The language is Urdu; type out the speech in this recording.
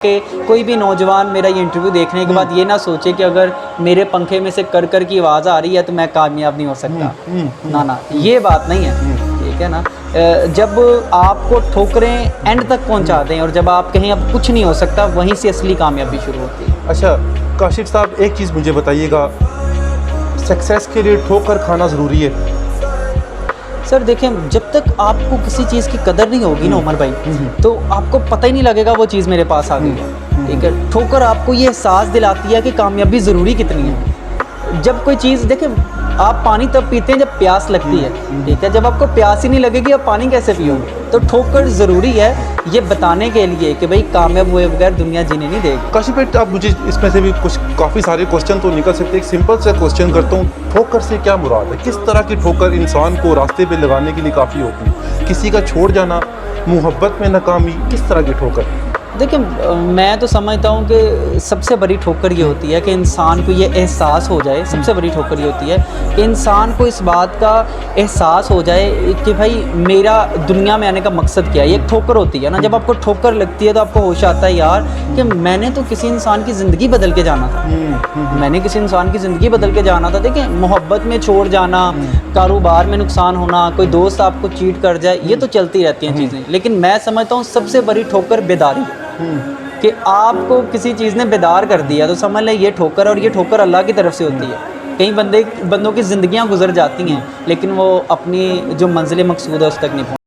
کہ کوئی بھی نوجوان میرا یہ انٹرویو دیکھنے کے بعد یہ نہ سوچے کہ اگر میرے پنکھے میں سے کر کر کی آواز آ رہی ہے تو میں کامیاب نہیں ہو سکتا. نہ یہ بات نہیں ہے. ٹھیک ہے نا. جب آپ کو ٹھوکریں اینڈ تک پہنچا دیں اور جب آپ کہیں اب کچھ نہیں ہو سکتا, وہیں سے اصلی کامیابی شروع ہوتی ہے. اچھا کاشف صاحب, ایک چیز مجھے بتائیے گا, سکسیس کے لیے ٹھوکر کھانا ضروری ہے؟ سر دیکھیں, جب تک آپ کو کسی چیز کی قدر نہیں ہوگی نا عمر بھائی, تو آپ کو پتہ ہی نہیں لگے گا وہ چیز میرے پاس آ گئی ہے. ٹھیک ہے. ٹھوکر آپ کو یہ احساس دلاتی ہے کہ کامیابی ضروری کتنی ہے. جب کوئی چیز دیکھیں, آپ پانی تب پیتے ہیں جب پیاس لگتی ہے. ٹھیک ہے. جب آپ کو پیاس ہی نہیں لگے گی آپ پانی کیسے پیو گے؟ تو ٹھوکر ضروری ہے یہ بتانے کے لیے کہ بھائی کامیاب ہوئے بغیر دنیا جینے نہیں دے گی. کاشف بھائی, آپ مجھے اس میں سے بھی کچھ کافی سارے کوسچن تو نکل سکتے, ایک سمپل سے کوسچن کرتا ہوں, ٹھوکر سے کیا مراد ہے؟ کس طرح کی ٹھوکر انسان کو راستے پہ لگانے کے لیے کافی ہوتی ہے؟ کسی کا چھوڑ جانا, محبت میں ناکامی, کس طرح کی ٹھوکر؟ دیکھیں, میں تو سمجھتا ہوں کہ سب سے بڑی ٹھوکر یہ ہوتی ہے کہ انسان کو یہ احساس ہو جائے. سب سے بڑی ٹھوکر یہ ہوتی ہے کہ انسان کو اس بات کا احساس ہو جائے کہ بھائی میرا دنیا میں آنے کا مقصد کیا ہے. یہ ایک ٹھوکر ہوتی ہے نا, جب آپ کو ٹھوکر لگتی ہے تو آپ کو ہوش آتا ہے یار کہ میں نے تو کسی انسان کی زندگی بدل کے جانا تھا. میں نے کسی انسان کی زندگی بدل کے جانا تھا. دیکھیں, محبت میں چھوڑ جانا, کاروبار میں نقصان ہونا, کوئی دوست آپ کو چیٹ کر جائے, یہ تو چلتی رہتی ہیں چیزیں. لیکن میں سمجھتا ہوں سب سے بڑی ٹھوکر بیداری ہے, کہ آپ کو کسی چیز نے بیدار کر دیا تو سمجھ لیں یہ ٹھوکر, اور یہ ٹھوکر اللہ کی طرف سے ہوتی ہے. کئی بندوں کی زندگیاں گزر جاتی ہیں لیکن وہ اپنی جو منزل مقصود ہے اس تک نہیں پہنچ